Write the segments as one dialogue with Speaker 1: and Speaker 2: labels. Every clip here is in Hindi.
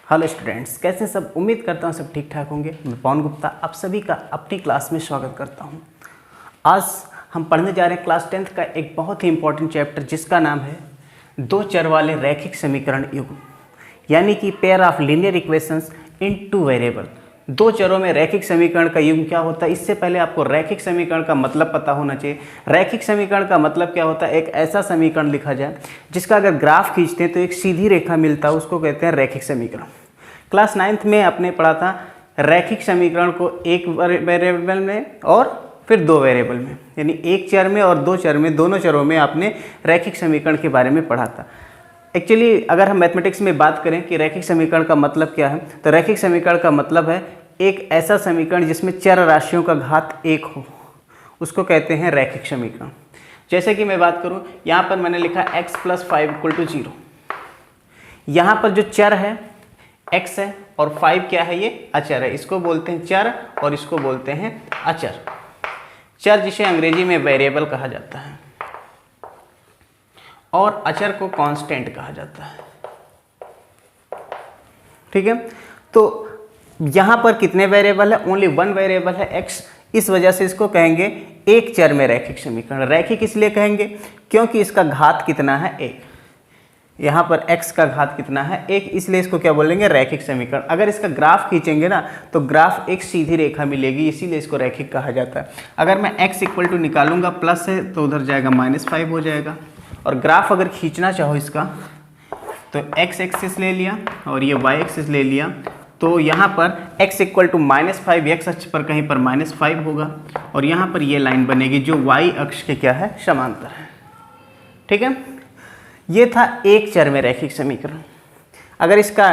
Speaker 1: हेलो स्टूडेंट्स, कैसे सब। उम्मीद करता हूँ सब ठीक ठाक होंगे। मैं पवन गुप्ता आप सभी का अपनी क्लास में स्वागत करता हूँ। आज हम पढ़ने जा रहे हैं क्लास 10th का एक बहुत ही इंपॉर्टेंट चैप्टर जिसका नाम है दो चर वाले रैखिक समीकरण युग्म, यानी कि pair of linear equations in two variable. दो चरों में रैखिक समीकरण का युग्म क्या होता है, इससे पहले आपको रैखिक समीकरण का मतलब पता होना चाहिए। रैखिक समीकरण का मतलब क्या होता है, एक ऐसा समीकरण लिखा जाए जिसका अगर ग्राफ खींचते हैं तो एक सीधी रेखा मिलता है, उसको कहते हैं रैखिक समीकरण। क्लास 9th में आपने पढ़ा था रैखिक समीकरण को एक वेरिएबल में और फिर दो वेरिएबल में, यानी एक चर में और दो चर में, दोनों चरों में आपने रैखिक समीकरण के बारे में पढ़ा था। एक्चुअली अगर हम मैथमेटिक्स में बात करें कि रैखिक समीकरण का मतलब क्या है, तो रैखिक समीकरण का मतलब है एक ऐसा समीकरण जिसमें चर राशियों का घात एक हो, उसको कहते हैं रैखिक समीकरण। जैसे कि मैं बात करूं, यहाँ पर मैंने लिखा x + 5 = 0। यहाँ पर जो चर है x है और 5 क्या है, ये अचर है। इसको बोलते हैं चर और इसको बोलते हैं अचर। चर जिसे अंग्रेजी में वेरिएबल कहा जाता है और अचर को कांस्टेंट कहा जाता है। ठीक है, तो यहाँ पर कितने वेरिएबल है, ओनली वन वेरिएबल है x। इस वजह से इसको कहेंगे एक चर में रैखिक समीकरण। रैखिक इसलिए कहेंगे क्योंकि इसका घात कितना है, एक। यहाँ पर x का घात कितना है, एक, इसलिए इसको क्या बोलेंगे, रैखिक समीकरण। अगर इसका ग्राफ खींचेंगे ना तो ग्राफ एक सीधी रेखा मिलेगी, इसीलिए इसको रैखिक कहा जाता है। अगर मैं x = निकालूंगा, प्लस है तो उधर जाएगा -5 हो जाएगा। और ग्राफ अगर खींचना चाहो इसका तो x एक्सिस ले लिया और ये y एक्सिस ले लिया, तो यहाँ पर x = -5, x अक्ष पर कहीं पर -5 होगा और यहाँ पर ये लाइन बनेगी जो y अक्ष के क्या है, समांतर है। ठीक है, ये था एक चर में रैखिक समीकरण। अगर इसका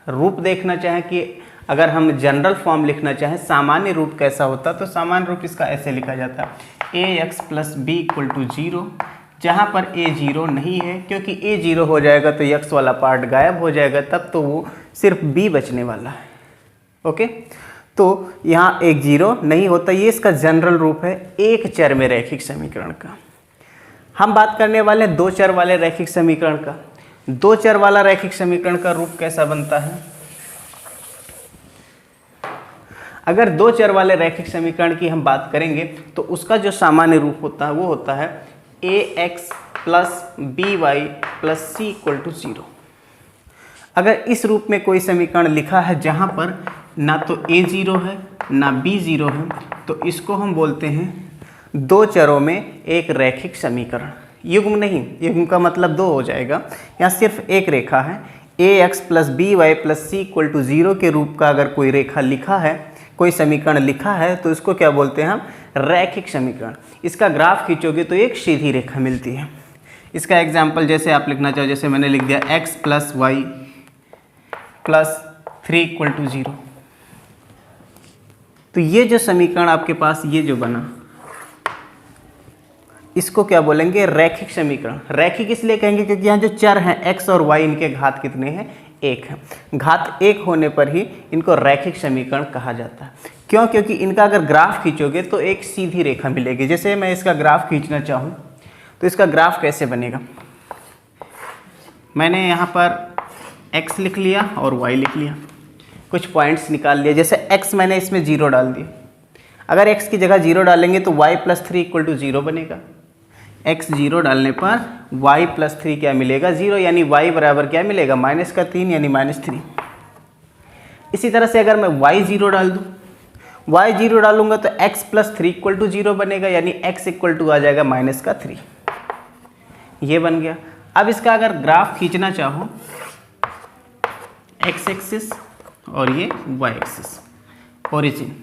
Speaker 1: रूप देखना चाहें कि अगर हम जनरल फॉर्म लिखना चाहें, सामान्य रूप कैसा होता, तो सामान्य रूप इसका ऐसे लिखा जाता है ax + b = 0, जहाँ पर a 0 नहीं है, क्योंकि a 0 हो जाएगा तो x वाला पार्ट गायब हो जाएगा, तब तो वो सिर्फ b बचने वाला है। ओके, तो यहाँ एक 0 नहीं होता, ये इसका जनरल रूप है एक चर में रैखिक समीकरण का। हम बात करने वाले हैं दो चर वाले रैखिक समीकरण का। दो चर वाला रैखिक समीकरण का रूप कैसा बनता है, अगर दो चर वाले रैखिक समीकरण की हम बात करेंगे तो उसका जो सामान्य रूप होता है वो होता है ax + by + c = 0। अगर इस रूप में कोई समीकरण लिखा है जहाँ पर ना तो a 0 है ना b 0 है, तो इसको हम बोलते हैं दो चरों में एक रैखिक समीकरण। युग्म नहीं, युग्म का मतलब दो हो जाएगा, यहाँ सिर्फ एक रेखा है। ax + by + c = 0 के रूप का अगर कोई रेखा लिखा है, कोई समीकरण लिखा है, तो इसको क्या बोलते हैं हम, रैखिक समीकरण। इसका ग्राफ खींचोगे तो एक सीधी रेखा मिलती है। इसका एग्जाम्पल जैसे आप लिखना चाहो, जैसे मैंने लिख दिया x + y + 3 = 0। तो ये जो समीकरण आपके पास ये जो बना, इसको क्या बोलेंगे, रैखिक समीकरण। रैखिक इसलिए कहेंगे क्योंकि यहाँ जो चर हैं x और y, इनके घात कितने हैं, एक है। घात एक होने पर ही इनको रैखिक समीकरण कहा जाता है। क्यों, क्योंकि इनका अगर ग्राफ खींचोगे तो एक सीधी रेखा मिलेगी। जैसे मैं इसका ग्राफ खींचना चाहूँ तो इसका ग्राफ कैसे बनेगा, मैंने यहाँ पर x लिख लिया और y लिख लिया, कुछ पॉइंट्स निकाल लिए। जैसे x मैंने इसमें 0 डाल दिया, अगर x की जगह 0 डालेंगे तो y + 3 = 0 बनेगा। x 0 डालने पर y + 3 क्या मिलेगा, 0, यानी y बराबर क्या मिलेगा, -3 यानी -3। इसी तरह से अगर मैं y 0 डाल दूँ, y 0 डालूंगा तो x + 3 = 0 बनेगा, यानी x आ जाएगा -3। ये बन गया। अब इसका अगर ग्राफ खींचना चाहो, x एक्सिस और ये y axis, origin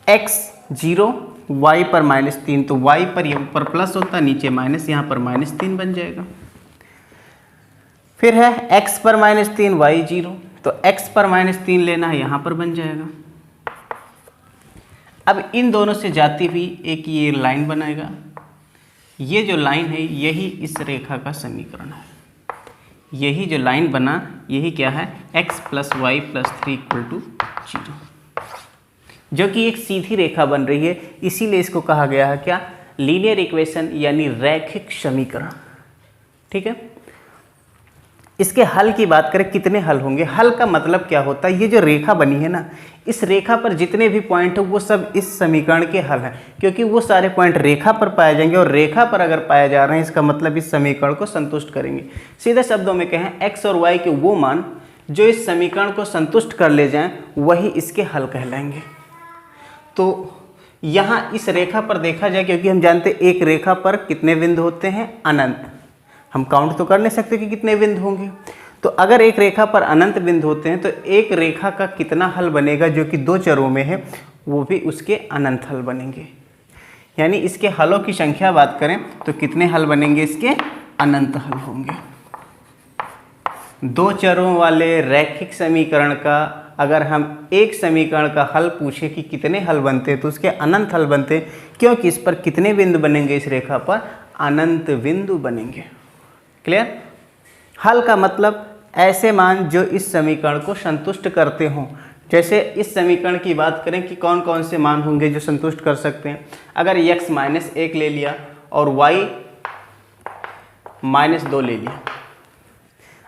Speaker 1: x 0 y पर -3, तो y पर ये ऊपर प्लस होता, नीचे माइनस, यहाँ पर -3 बन जाएगा। फिर है x पर -3 y 0, तो x पर -3 लेना है, यहाँ पर बन जाएगा। अब इन दोनों से जाती हुई एक ये लाइन बनाएगा, ये जो लाइन है यही इस रेखा का समीकरण है। यही जो लाइन बना यही क्या है, x + y + 3 = 0, जो कि एक सीधी रेखा बन रही है, इसीलिए इसको कहा गया है क्या, लीनियर इक्वेशन, यानी रैखिक समीकरण। ठीक है, इसके हल की बात करें, कितने हल होंगे। हल का मतलब क्या होता है, ये जो रेखा बनी है ना, इस रेखा पर जितने भी पॉइंट हो वो सब इस समीकरण के हल हैं, क्योंकि वो सारे पॉइंट रेखा पर पाए जाएंगे और रेखा पर अगर पाए जा रहे हैं इसका मतलब इस समीकरण को संतुष्ट करेंगे। सीधे शब्दों में कहें, एक्स और वाई के वो मान जो इस समीकरण को संतुष्ट कर ले जाएं वही इसके हल कहलाएंगे। तो यहाँ इस रेखा पर देखा जाए, क्योंकि हम जानते हैं एक रेखा पर कितने बिंदु होते हैं, अनंत। हम काउंट तो कर नहीं सकते कि कितने बिंदु होंगे। तो अगर एक रेखा पर अनंत बिंदु होते हैं तो एक रेखा का कितना हल बनेगा जो कि 2 चरों में है, वो भी उसके अनंत हल बनेंगे। यानी इसके हलों की संख्या बात करें तो कितने हल बनेंगे, इसके अनंत हल होंगे। 2 चरों वाले रैखिक समीकरण का अगर हम एक समीकरण का हल पूछे कि कितने हल बनते हैं तो उसके अनंत हल बनते हैं, क्योंकि इस पर कितने बिंदु बनेंगे, इस रेखा पर अनंत बिंदु बनेंगे। क्लियर। हल का मतलब ऐसे मान जो इस समीकरण को संतुष्ट करते हों। जैसे इस समीकरण की बात करें कि कौन कौन से मान होंगे जो संतुष्ट कर सकते हैं। अगर x - 1 ले लिया और y -2 ले लिया,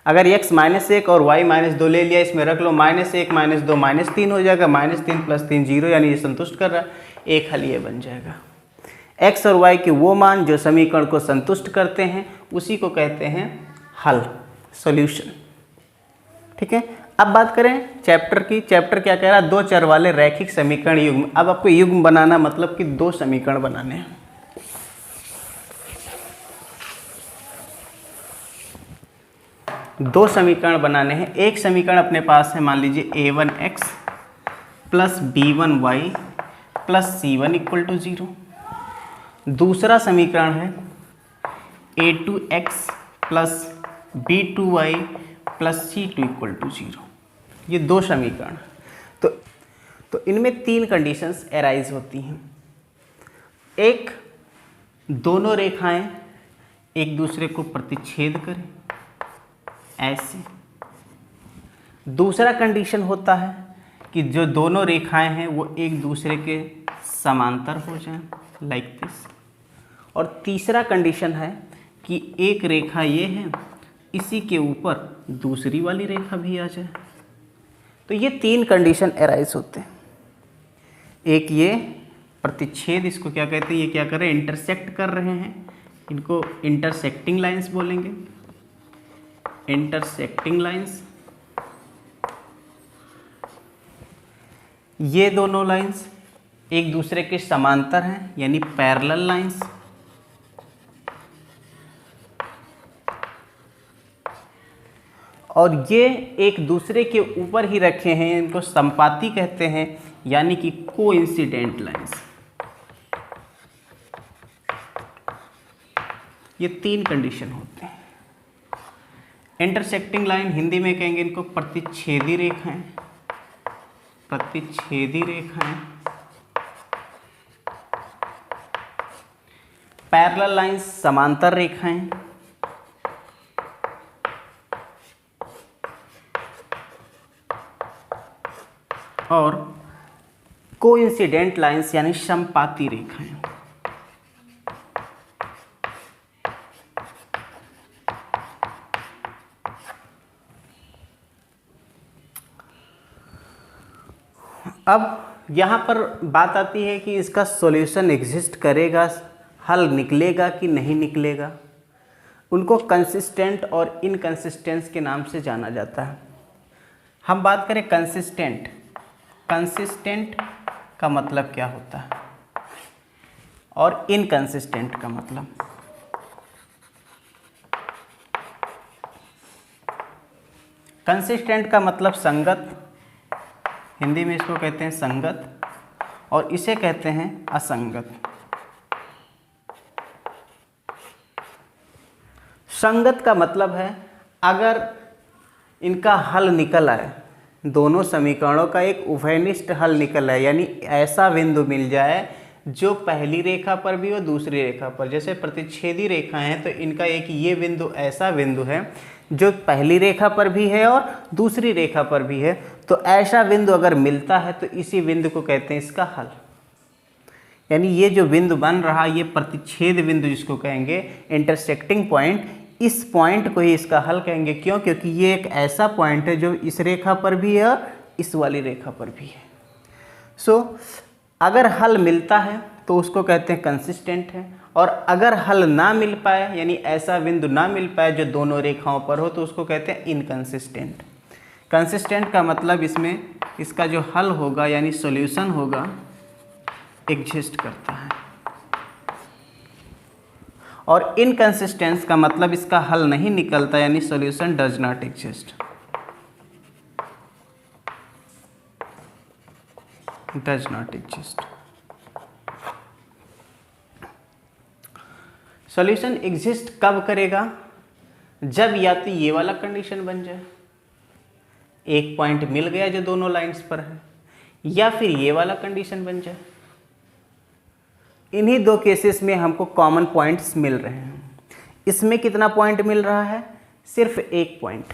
Speaker 1: अगर x -1 और y -2 ले लिया, इसमें रख लो -1 -2 -3 हो जाएगा, -3 + 3 0, यानी ये संतुष्ट कर रहा है, एक हल ये बन जाएगा। x और y के वो मान जो समीकरण को संतुष्ट करते हैं उसी को कहते हैं हल, सॉल्यूशन। ठीक है। अब बात करें चैप्टर की। चैप्टर क्या कह रहा है, 2 चर वाले रैखिक समीकरण युग्म। अब आपको युग्म बनाना मतलब कि 2 समीकरण बनाने हैं। दो समीकरण बनाने हैं। एक समीकरण अपने पास है, मान लीजिए a1x + b1y + c1 = 0। दूसरा समीकरण है a2x + b2y + c2 = 0। ये 2 समीकरण। तो इनमें 3 कंडीशंस एराइज होती हैं। एक, दोनों रेखाएं एक दूसरे को प्रतिच्छेद करें, ऐसे। दूसरा कंडीशन होता है कि जो दोनों रेखाएं हैं वो एक दूसरे के समांतर हो जाएं, लाइक दिस। और तीसरा कंडीशन है कि एक रेखा ये है, इसी के ऊपर दूसरी वाली रेखा भी आ जाए। तो ये 3 कंडीशन एराइज होते हैं। एक ये प्रतिच्छेद, इसको क्या कहते हैं, ये क्या कर रहे हैं, इंटरसेक्ट कर रहे हैं, इनको इंटरसेक्टिंग लाइंस बोलेंगे, इंटरसेक्टिंग लाइंस। ये दोनों लाइंस एक दूसरे के समांतर हैं, यानी पैरेलल लाइंस। और ये एक दूसरे के ऊपर ही रखे हैं, इनको संपाती कहते हैं, यानी कि कोइंसिडेंट लाइंस। ये 3 कंडीशन होते हैं। इंटरसेक्टिंग लाइन हिंदी में कहेंगे इनको प्रतिच्छेदी रेखाएं, प्रतिच्छेदी रेखाएं। पैरेलल लाइंस समांतर रेखाएं। और कोइंसिडेंट लाइंस यानी संपाती रेखाएं। अब यहाँ पर बात आती है कि इसका सॉल्यूशन एग्जिस्ट करेगा, हल निकलेगा कि नहीं निकलेगा। उनको कंसिस्टेंट और इनकंसिस्टेंस के नाम से जाना जाता है। हम बात करें कंसिस्टेंट, कंसिस्टेंट का मतलब क्या होता है और इनकंसिस्टेंट का मतलब। कंसिस्टेंट का मतलब संगत, हिंदी में इसको कहते हैं संगत, और इसे कहते हैं असंगत। संगत का मतलब है अगर इनका हल निकल आए, दोनों समीकरणों का एक उभयनिष्ठ हल निकल आए, यानी ऐसा बिंदु मिल जाए जो पहली रेखा पर भी हो दूसरी रेखा पर। जैसे प्रतिच्छेदी रेखा हैं तो इनका एक ये बिंदु ऐसा बिंदु है जो पहली रेखा पर भी है और दूसरी रेखा पर भी है। तो ऐसा बिंदु अगर मिलता है तो इसी बिंदु को कहते हैं इसका हल। यानी ये जो बिंदु बन रहा, ये प्रतिच्छेद बिंदु जिसको कहेंगे इंटरसेक्टिंग पॉइंट, इस पॉइंट को ही इसका हल कहेंगे। क्यों? क्योंकि ये एक ऐसा पॉइंट है जो इस रेखा पर भी है और इस वाली रेखा पर भी है। सो अगर हल मिलता है तो उसको कहते हैं कंसिस्टेंट है, और अगर हल ना मिल पाए यानी ऐसा बिंदु ना मिल पाए जो दोनों रेखाओं पर हो तो उसको कहते हैं इनकंसिस्टेंट। कंसिस्टेंट का मतलब इसमें इसका जो हल होगा यानी सॉल्यूशन होगा एग्जिस्ट करता है, और इनकंसिस्टेंस का मतलब इसका हल नहीं निकलता यानी solution does not exist, does not exist. Solution exist कब करेगा? जब या तो ये वाला कंडीशन बन जाए, एक पॉइंट मिल गया जो दोनों लाइंस पर है, या फिर ये वाला कंडीशन बन जाए। इन्हीं दो केसेस में हमको कॉमन पॉइंट्स मिल रहे हैं। इसमें कितना पॉइंट मिल रहा है? सिर्फ एक पॉइंट।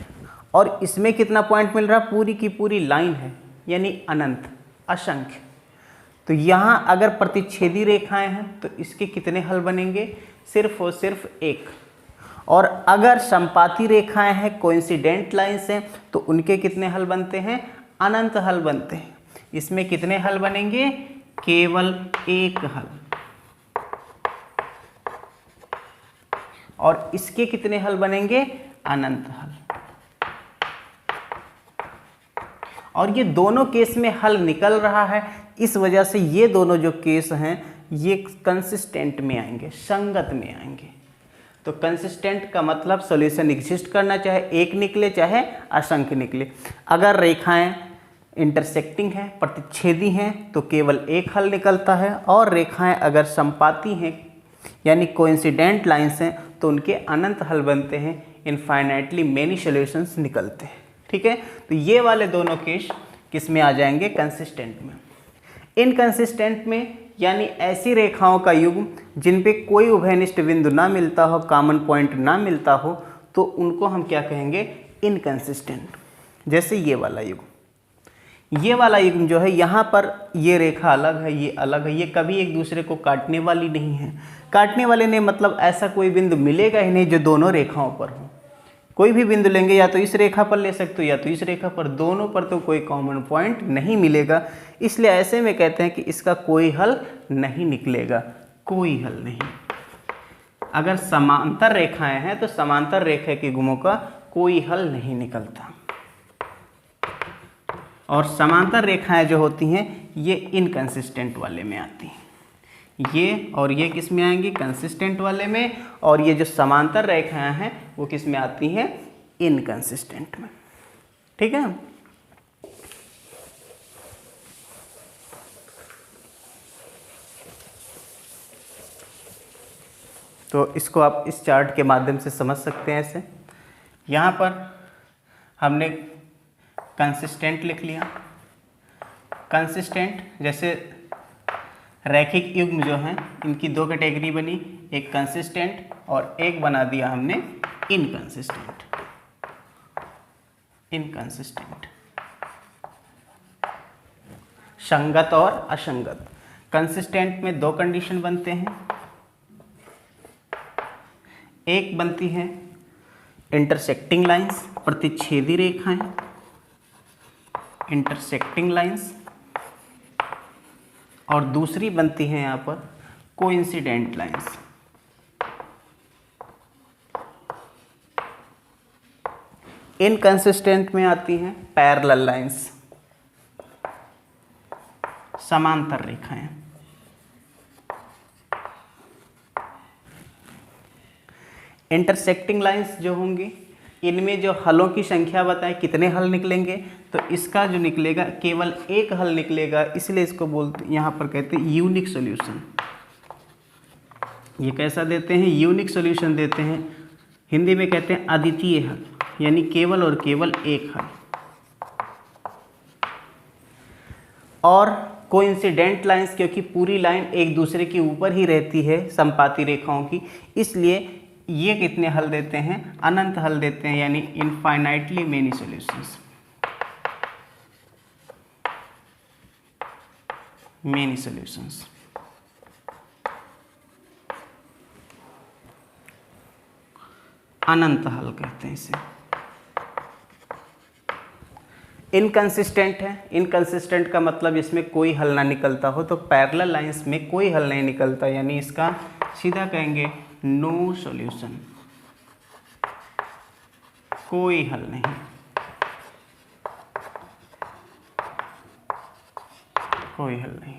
Speaker 1: और इसमें कितना पॉइंट मिल रहा है? पूरी की पूरी लाइन है यानी अनंत, असंख्य। तो यहाँ अगर प्रतिच्छेदी रेखाएं हैं तो इसके कितने हल बनेंगे? सिर्फ और सिर्फ एक। और अगर संपाती रेखाएं हैं, कोइंसिडेंट लाइंस हैं, तो उनके कितने हल बनते हैं? अनंत हल बनते हैं। इसमें कितने हल बनेंगे? केवल एक हल। और इसके कितने हल बनेंगे? अनंत हल। और ये दोनों केस में हल निकल रहा है, इस वजह से ये दोनों जो केस हैं ये कंसिस्टेंट में आएंगे, संगत में आएंगे। तो कंसिस्टेंट का मतलब सॉल्यूशन एग्जिस्ट करना, चाहे एक निकले चाहे असंख्य निकले। अगर रेखाएं इंटरसेक्टिंग हैं, प्रतिच्छेदी हैं, तो केवल एक हल निकलता है, और रेखाएं अगर संपाती हैं यानी कोइंसिडेंट लाइंस हैं तो उनके अनंत हल बनते हैं, इनफाइनाइटली मेनी सॉल्यूशंस निकलते हैं। ठीक है, तो ये वाले दोनों केस किस में आ जाएंगे? कंसिस्टेंट में। इनकंसिस्टेंट में यानी ऐसी रेखाओं का युग्म जिन पे कोई उभयनिष्ठ बिंदु ना मिलता हो, कॉमन पॉइंट ना मिलता हो, तो उनको हम क्या कहेंगे? इनकंसिस्टेंट। जैसे ये वाला युग्म, ये वाला युग्म जो है यहाँ पर ये रेखा अलग है, ये अलग है, ये कभी एक दूसरे को काटने वाली नहीं है। काटने वाले नहीं मतलब ऐसा कोई बिंदु मिलेगा ही नहीं जो दोनों रेखाओं पर हो। कोई भी बिंदु लेंगे या तो इस रेखा पर ले सकते हो या तो इस रेखा पर, दोनों पर तो कोई कॉमन पॉइंट नहीं मिलेगा। इसलिए ऐसे में कहते हैं कि इसका कोई हल नहीं निकलेगा, कोई हल नहीं। अगर समांतर रेखाएं हैं तो समांतर रेखा के गुणों का कोई हल नहीं निकलता, और समांतर रेखाएं जो होती हैं ये इनकंसिस्टेंट वाले में आती हैं। ये और ये किस में आएंगी? कंसिस्टेंट वाले में। और ये जो समांतर रेखाएं हैं वो किस में आती हैं? इनकंसिस्टेंट में। ठीक है, तो इसको आप इस चार्ट के माध्यम से समझ सकते हैं। ऐसे यहाँ पर हमने कंसिस्टेंट लिख लिया। कंसिस्टेंट जैसे रैखिक युग्म जो हैं इनकी दो कैटेगरी बनी, एक कंसिस्टेंट और एक बना दिया हमने इनकंसिस्टेंट। इनकंसिस्टेंट संगत और असंगत। कंसिस्टेंट में दो कंडीशन बनते हैं, एक बनती है इंटरसेक्टिंग लाइंस, प्रतिच्छेदी रेखाएं, इंटरसेक्टिंग लाइंस, और दूसरी बनती है यहाँ पर कोइंसिडेंट लाइंस। इनकंसिस्टेंट में आती हैं पैरेलल लाइंस, समांतर रेखाएं। इंटरसेक्टिंग लाइंस जो होंगी इनमें जो हलों की संख्या बताएं कितने हल निकलेंगे, तो इसका जो निकलेगा केवल एक हल निकलेगा, इसलिए इसको बोलते यहाँ पर कहते हैं यूनिक सॉल्यूशन। ये कैसा देते हैं? यूनिक सॉल्यूशन देते हैं। हिंदी में कहते हैं अद्वितीय हल, यानी केवल और केवल एक हल। और कोइंसिडेंट लाइंस, क्योंकि पूरी लाइन एक दूसरे के ऊपर ही रहती है संपाती रेखाओं की, इसलिए ये कितने हल देते हैं? अनंत हल देते हैं, यानी infinitely many solutions. Many solutions. अनंत हल कहते हैं इसे। इनकंसिस्टेंट है, इनकंसिस्टेंट का मतलब इसमें कोई हल ना निकलता हो, तो पैरेलल लाइंस में कोई हल नहीं निकलता, यानी इसका सीधा कहेंगे नो सॉल्यूशन, कोई हल नहीं, कोई हल नहीं।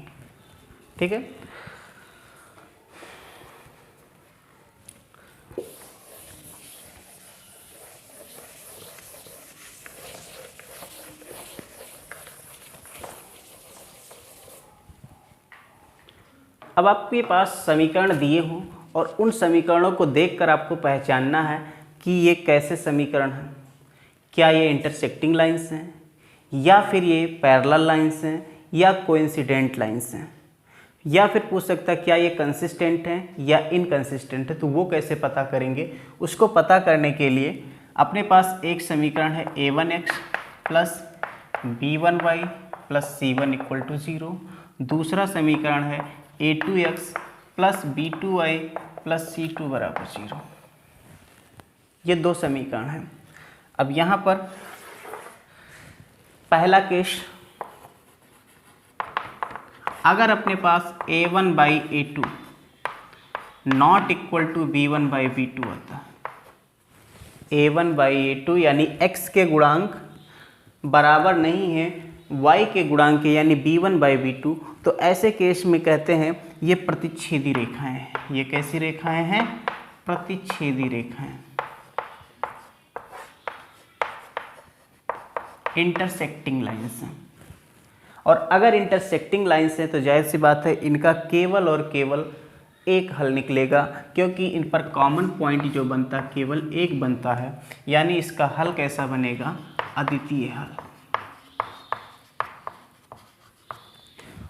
Speaker 1: ठीक है, अब आपके पास समीकरण दिए हों और उन समीकरणों को देखकर आपको पहचानना है कि ये कैसे समीकरण हैं, क्या ये इंटरसेक्टिंग लाइंस हैं या फिर ये पैरेलल लाइंस हैं या कोइंसिडेंट लाइंस हैं, या फिर पूछ सकता है क्या ये कंसिस्टेंट हैं या इनकंसिस्टेंट है। तो वो कैसे पता करेंगे, उसको पता करने के लिए अपने पास एक समीकरण है a1x plus b1y plus c1 equal to 0, दूसरा समीकरण है a2x plus b2y plus c2 बराबर 0। ये दो समीकरण हैं। अब यहाँ पर पहला केस, अगर अपने पास a1 by a2 not equal to b1 by b2 होता है, a1 बाई a2 यानी x के गुणांक बराबर नहीं है y के गुणांक के यानी b1 बाई b2, तो ऐसे केस में कहते हैं ये प्रतिच्छेदी रेखाएं हैं। ये कैसी रेखाएं हैं, प्रतिच्छेदी रेखाएं, इंटरसेक्टिंग लाइंस हैं। और अगर इंटरसेक्टिंग लाइंस हैं तो जाहिर सी बात है इनका केवल और केवल एक हल निकलेगा, क्योंकि इन पर कॉमन पॉइंट जो बनता है केवल एक बनता है, यानी इसका हल कैसा बनेगा, अद्वितीय हल।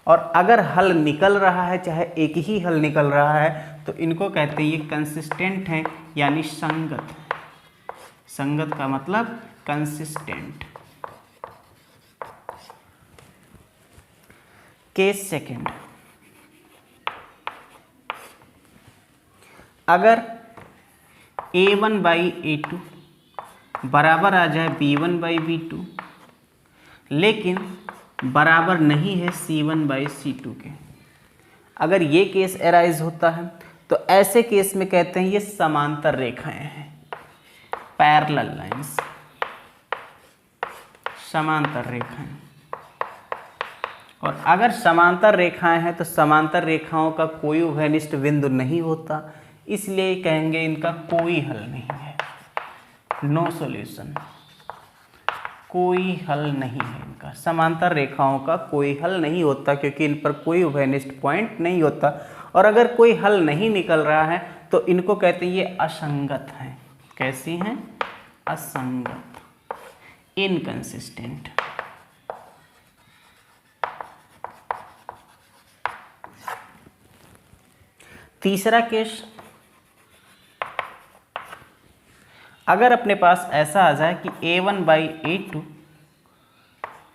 Speaker 1: और अगर हल निकल रहा है, चाहे एक ही हल निकल रहा है, तो इनको कहते हैं ये कंसिस्टेंट हैं, यानी संगत। संगत का मतलब कंसिस्टेंट। केस सेकंड, अगर a1 बाई a2 बराबर आ जाए b1 बाई b2, लेकिन बराबर नहीं है c1 बाई c2 के, अगर ये केस एराइज होता है तो ऐसे केस में कहते हैं ये समांतर रेखाएं हैं, पैरेलल लाइंस, समांतर रेखाएं। और अगर समांतर रेखाएं हैं तो समांतर रेखाओं का कोई उभयनिष्ठ बिंदु नहीं होता, इसलिए कहेंगे इनका कोई हल नहीं है, नो सॉल्यूशन, कोई हल नहीं है इनका। समांतर रेखाओं का कोई हल नहीं होता क्योंकि इन पर कोई उभयनिष्ठ पॉइंट नहीं होता। और अगर कोई हल नहीं निकल रहा है तो इनको कहते हैं ये असंगत हैं। कैसी हैं, असंगत, इनकंसिस्टेंट। तीसरा केस, अगर अपने पास ऐसा आ जाए कि a1 by a2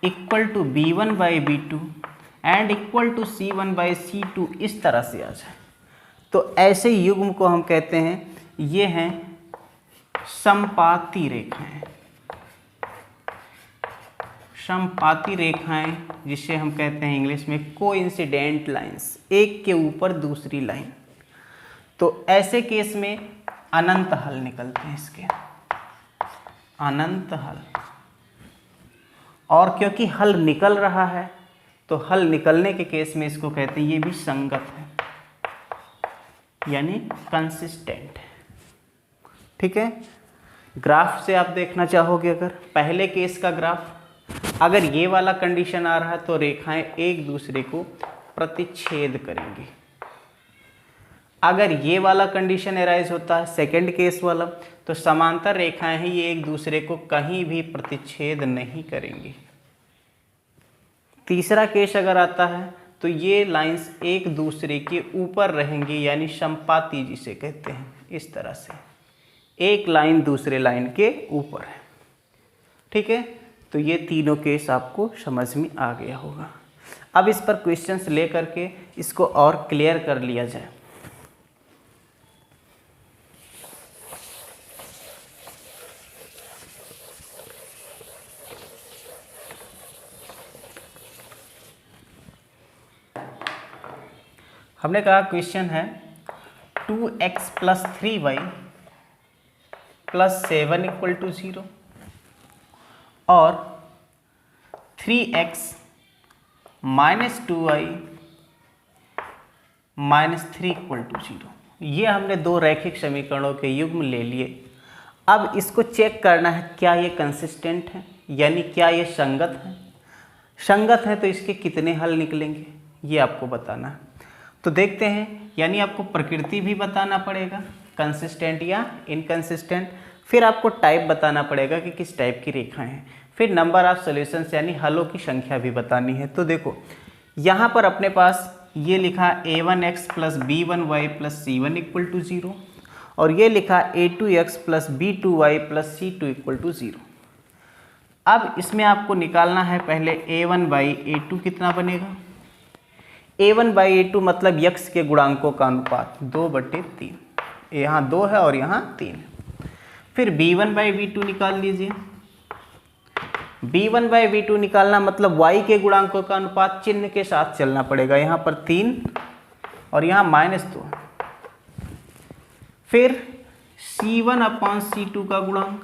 Speaker 1: equal to b1 by b2 and equal to c1 by c2, इस तरह से आ जाए, तो ऐसे युग्म को हम कहते हैं ये हैं समपाती रेखाएं। समपाती रेखाएं जिसे हम कहते हैं इंग्लिश में कोइंसिडेंट लाइंस, एक के ऊपर दूसरी लाइन। तो ऐसे केस में अनंत हल निकलते हैं इसके, अनंत हल। और क्योंकि हल निकल रहा है तो हल निकलने के केस में इसको कहते हैं ये भी संगत है, यानी कंसिस्टेंट। ठीक है, ग्राफ से आप देखना चाहोगे, अगर पहले केस का ग्राफ, अगर ये वाला कंडीशन आ रहा है तो रेखाएं एक दूसरे को प्रतिच्छेद करेंगी। अगर ये वाला कंडीशन एराइज होता है सेकंड केस वाला, तो समांतर रेखाएं हैं ये एक दूसरे को कहीं भी प्रतिच्छेद नहीं करेंगी। तीसरा केस अगर आता है तो ये लाइंस एक दूसरे के ऊपर रहेंगी, यानी समपाती जिसे कहते हैं, इस तरह से एक लाइन दूसरे लाइन के ऊपर है। ठीक है, तो ये तीनों केस आपको समझ में आ गया होगा। अब इस पर क्वेश्चंस ले करके इसको और क्लियर कर लिया जाए। हमने कहा क्वेश्चन है 2x + 3y + 7 = 0 और 3x - 2y - 3 = 0। ये हमने दो रैखिक समीकरणों के युग्म ले लिए। अब इसको चेक करना है क्या ये कंसिस्टेंट है, यानी क्या ये संगत है। संगत है तो इसके कितने हल निकलेंगे ये आपको बताना है। तो देखते हैं, यानी आपको प्रकृति भी बताना पड़ेगा, कंसिस्टेंट या इनकंसिस्टेंट, फिर आपको टाइप बताना पड़ेगा कि किस टाइप की रेखाएं हैं, फिर नंबर ऑफ सॉल्यूशंस यानी हलों की संख्या भी बतानी है। तो देखो यहाँ पर अपने पास ये लिखा a1x + b1y + c1 = 0 और ये लिखा a2x + b2y + c2 = 0। अब इसमें आपको निकालना है पहले a1/a2 कितना बनेगा। a1/a2 मतलब यक्स के गुणांकों का अनुपात 2/3, यहाँ 2 है और यहाँ 3 है। फिर b1/b2 निकाल लीजिए। b1/b2 निकालना मतलब y के गुणांकों का अनुपात चिन्ह के साथ चलना पड़ेगा, यहाँ पर 3 और यहाँ -2। फिर c1/c2 का गुणांक,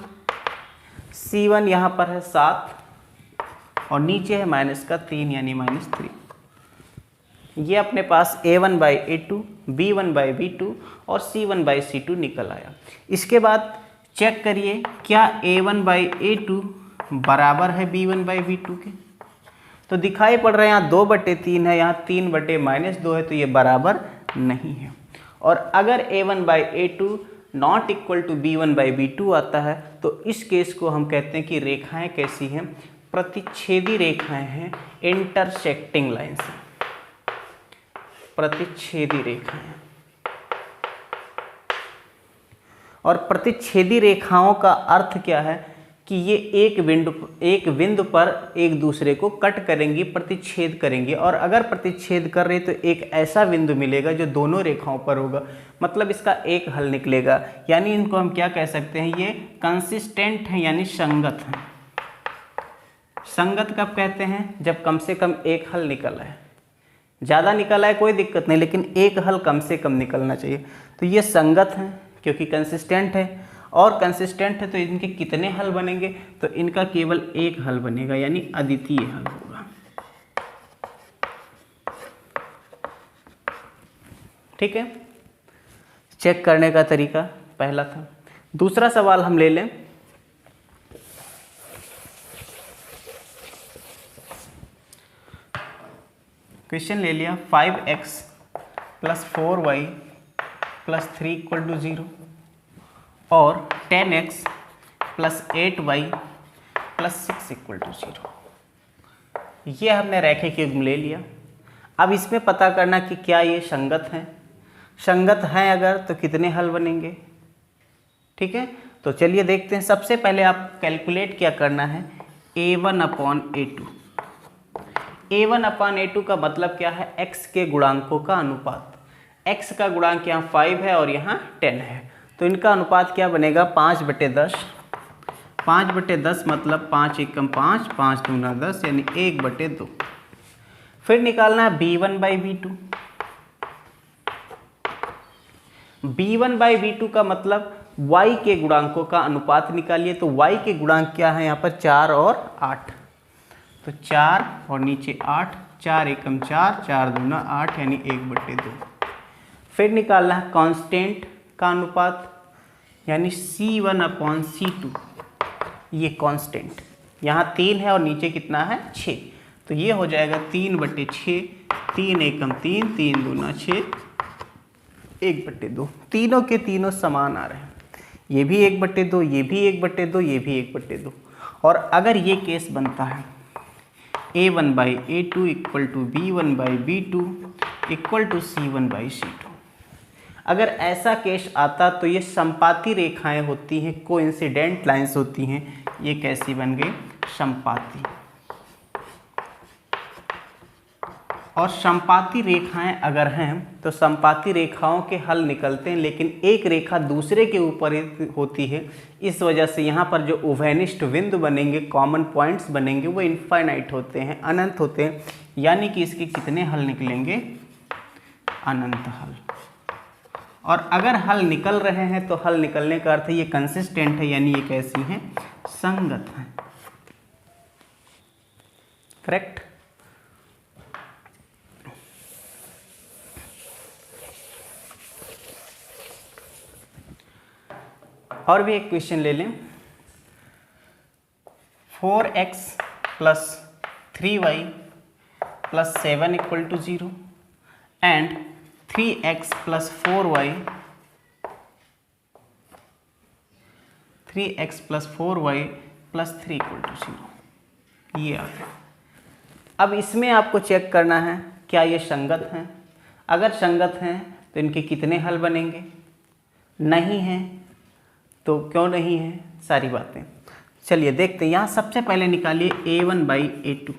Speaker 1: c1 यहाँ पर है 7 और नीचे है -3 यानी -3। ये अपने पास a1/a2, b1/b2 और c1/c2 निकल आया। इसके बाद चेक करिए क्या a1/a2 बराबर है b1/b2 के। तो दिखाई पड़ रहा है यहाँ 2/3 है, यहाँ 3/-2 है, तो ये बराबर नहीं है। और अगर a1/a2 not equal to b1/b2 आता है तो इस केस को हम कहते हैं कि रेखाएं कैसी हैं, प्रतिच्छेदी रेखाएं हैं, इंटरसेक्टिंग लाइन्स, प्रतिच्छेदी रेखाएं। और प्रतिच्छेदी रेखाओं का अर्थ क्या है कि ये एक बिंदु पर एक दूसरे को कट करेंगी, प्रतिच्छेद करेंगी। और अगर प्रतिच्छेद कर रहे तो एक ऐसा बिंदु मिलेगा जो दोनों रेखाओं पर होगा, मतलब इसका एक हल निकलेगा। यानी इनको हम क्या कह सकते हैं, ये कंसिस्टेंट है यानी संगत है। संगत कब कहते हैं, जब कम से कम एक हल निकला है। ज़्यादा निकला है कोई दिक्कत नहीं, लेकिन एक हल कम से कम निकलना चाहिए। तो ये संगत है क्योंकि कंसिस्टेंट है, और कंसिस्टेंट है तो इनके कितने हल बनेंगे, तो इनका केवल एक हल बनेगा यानी अद्वितीय हल होगा। ठीक है, चेक करने का तरीका पहला था। दूसरा सवाल हम ले लें। क्वेश्चन ले लिया 5x + 4y + 3 = 0 और 10x + 8y + 6 = 0। ये हमने रैखिक युग्म ले लिया। अब इसमें पता करना कि क्या ये संगत हैं। संगत हैं अगर तो कितने हल बनेंगे। ठीक है, तो चलिए देखते हैं। सबसे पहले आप कैलकुलेट क्या करना है, a1/a2। a1/a2 का मतलब क्या है, x के गुणांकों का अनुपात। x का गुणांक यहाँ 5 है और यहाँ 10 है, तो इनका अनुपात क्या बनेगा, 5/10। 5/10 मतलब 5 एकम 5, 5 दूना 10 यानी 1/2। फिर निकालना है b1/b2। b1/b2 का मतलब y के गुणांकों का अनुपात निकालिए। तो y के गुणांक क्या है यहाँ पर, 4 और 8, तो 4 और नीचे 8, 4 एकम 4, 4 दूना 8 यानी 1/2। फिर निकालना है कांस्टेंट का अनुपात यानी c1/c2। ये कांस्टेंट यहाँ 3 है और नीचे कितना है, 6, तो ये हो जाएगा 3/6, 3 एकम 3, 3 दूना 6, 1/2। तीनों के तीनों समान आ रहे हैं, ये भी 1/2, ये भी 1/2, ये भी 1/2। और अगर ये केस बनता है a1/a2 = b1/b2 = c1/c2, अगर ऐसा केस आता तो ये संपाती रेखाएं होती हैं, कोइंसिडेंट लाइंस होती हैं। ये कैसी बन गई, संपाती। और संपाती रेखाएं अगर हैं तो संपाती रेखाओं के हल निकलते हैं, लेकिन एक रेखा दूसरे के ऊपर होती है। इस वजह से यहाँ पर जो उभयनिष्ठ बिंदु बनेंगे, कॉमन पॉइंट्स बनेंगे, वो इनफाइनाइट होते हैं, अनंत होते हैं। यानी कि इसके कितने हल निकलेंगे, अनंत हल। और अगर हल निकल रहे हैं तो हल निकलने का अर्थ ये कंसिस्टेंट है, यानी ये कैसी हैं, संगत हैं। करेक्ट। और भी एक क्वेश्चन ले लें। 4x plus 3y plus 7 = 0 and 3x plus 4y 3x plus 4y plus 3 = 0, ये आ गया। अब इसमें आपको चेक करना है क्या ये संगत हैं। अगर संगत हैं तो इनके कितने हल बनेंगे, नहीं हैं तो क्यों नहीं है, सारी बातें चलिए देखते हैं। यहाँ सबसे पहले निकालिए a1/a2।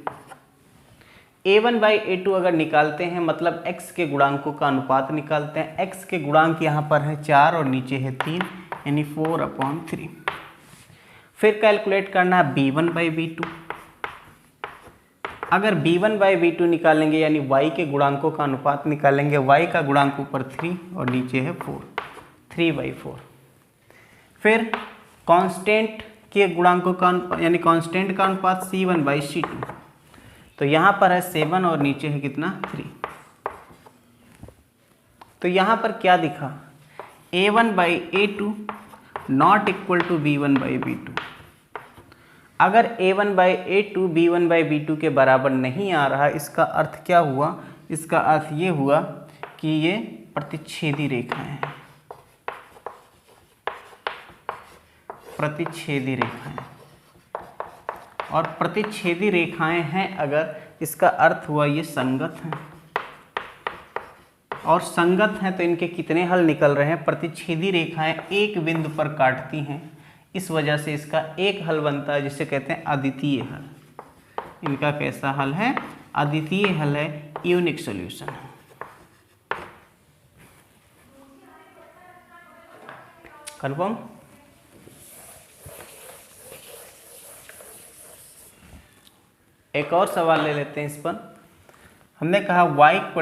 Speaker 1: a1/a2 अगर निकालते हैं मतलब x के गुणांकों का अनुपात निकालते हैं। x के गुणांक यहाँ पर है 4 और नीचे है 3, यानी 4/3। फिर कैलकुलेट करना है b1/b2। अगर b1/b2 निकालेंगे यानी y के गुणांकों का अनुपात निकालेंगे, y का गुणांक ऊपर 3 और नीचे है 4, 3/4। फिर कांस्टेंट के गुणांकों का यानी कांस्टेंट का अनुपात c1/c2, तो यहाँ पर है 7 और नीचे है कितना, 3। तो यहाँ पर क्या दिखा, a1/a2 not equal to b1/b2। अगर a1/a2 b1/b2 के बराबर नहीं आ रहा, इसका अर्थ क्या हुआ, इसका अर्थ ये हुआ कि ये प्रतिच्छेदी रेखाएं हैं, प्रतिच्छेदी रेखाएं। और प्रतिच्छेदी रेखाएं हैं अगर, इसका अर्थ हुआ ये संगत हैं। और संगत हैं तो इनके कितने हल निकल रहे हैं, प्रतिच्छेदी रेखाएं एक बिंदु पर काटती हैं, इस वजह से इसका एक हल बनता है जिसे कहते हैं अद्वितीय हल। इनका कैसा हल है, अद्वितीय हल है, यूनिक सॉल्यूशन है। कन्फर्म। एक और सवाल ले लेते हैं इस पर। हमने कहा y =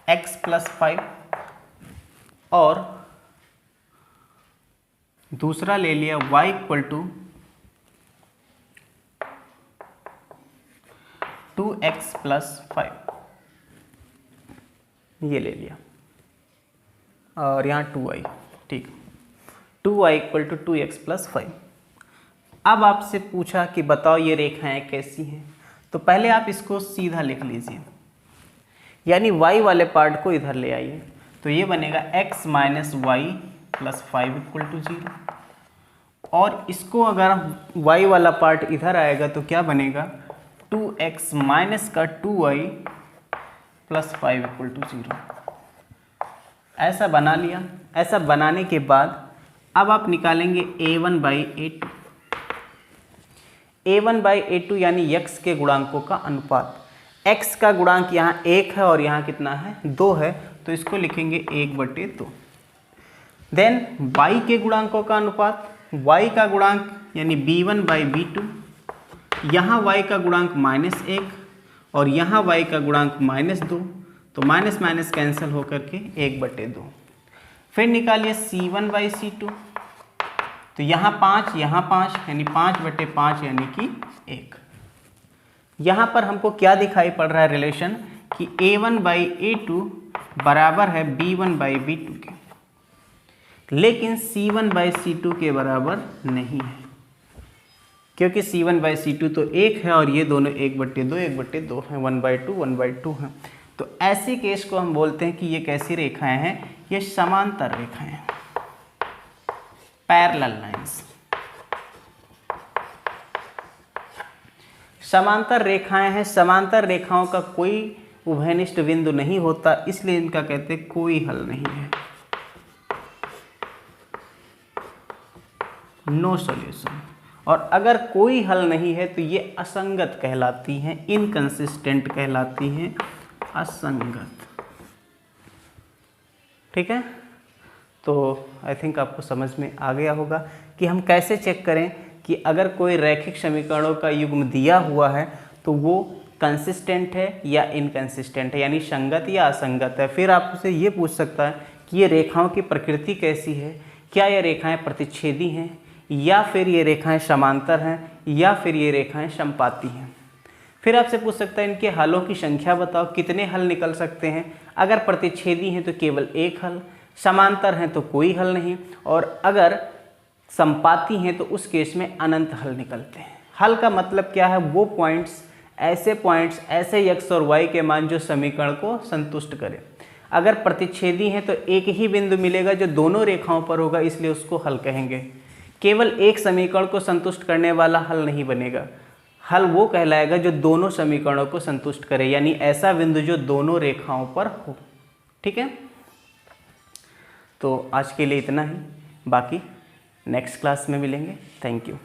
Speaker 1: x + 5 और दूसरा ले लिया y = 2x + 5, ये ले लिया और यहाँ 2y, ठीक, 2y = 2x + 5। अब आपसे पूछा कि बताओ ये रेखाएं कैसी हैं, तो पहले आप इसको सीधा लिख लीजिए, यानी y वाले पार्ट को इधर ले आइए, तो ये बनेगा x - y + 5 = 0। और इसको अगर y वाला पार्ट इधर आएगा तो क्या बनेगा, 2x - का 2y + 5 = 0। ऐसा बना लिया। ऐसा बनाने के बाद अब आप निकालेंगे a1/a2। a1/a2 यानी x के गुणांकों का अनुपात। x का गुणांक यहाँ 1 है और यहाँ कितना है, 2 है, तो इसको लिखेंगे 1/2। देन y के गुणांकों का अनुपात, y का गुणांक यानी b1/b2, यहाँ y का गुणांक -1 और यहाँ y का गुणांक -2, तो माइनस माइनस कैंसिल होकर के 1/2। फिर निकालिए c1/c2, तो यहाँ 5 यानी 5/5 यानी कि 1। यहाँ पर हमको क्या दिखाई पड़ रहा है रिलेशन, कि a1/a2 बराबर है b1/b2 के, लेकिन c1/c2 के बराबर नहीं है, क्योंकि c1/c2 तो 1 है और ये दोनों 1/2 1/2 हैं, 1/2 1/2 हैं। तो ऐसी केस को हम बोलते हैं कि ये कैसी रेखाएं हैं, ये समांतर रेखाएं हैं, पैरेलल लाइंस। समांतर रेखाएं हैं, समांतर रेखाओं का कोई उभयनिष्ठ बिंदु नहीं होता, इसलिए इनका कहते हैं कोई हल नहीं है, नो सॉल्यूशन। और अगर कोई हल नहीं है तो ये असंगत कहलाती हैं, इनकंसिस्टेंट कहलाती हैं, असंगत। ठीक है, तो आई थिंक आपको समझ में आ गया होगा कि हम कैसे चेक करें कि अगर कोई रैखिक समीकरणों का युग्म दिया हुआ है तो वो कंसिस्टेंट है या इनकंसिस्टेंट है, यानी संगत या असंगत है। फिर आपसे ये पूछ सकता है कि ये रेखाओं की प्रकृति कैसी है, क्या ये रेखाएं प्रतिच्छेदी हैं, या फिर ये रेखाएं समांतर हैं, या फिर ये रेखाएं समपाती हैं। फिर आपसे पूछ सकता है इनके हलों की संख्या बताओ, कितने हल निकल सकते हैं। अगर प्रतिच्छेदी हैं तो केवल एक हल, समांतर हैं तो कोई हल नहीं, और अगर समपाती हैं तो उस केस में अनंत हल निकलते हैं। हल का मतलब क्या है, वो पॉइंट्स, ऐसे x और y के मान जो समीकरण को संतुष्ट करें। अगर प्रतिच्छेदी हैं तो एक ही बिंदु मिलेगा जो दोनों रेखाओं पर होगा, इसलिए उसको हल कहेंगे। केवल एक समीकरण को संतुष्ट करने वाला हल नहीं बनेगा, हल वो कहलाएगा जो दोनों समीकरणों को संतुष्ट करे, यानी ऐसा बिंदु जो दोनों रेखाओं पर हो। ठीक है, तो आज के लिए इतना ही, बाकी नेक्स्ट क्लास में मिलेंगे। Thank you.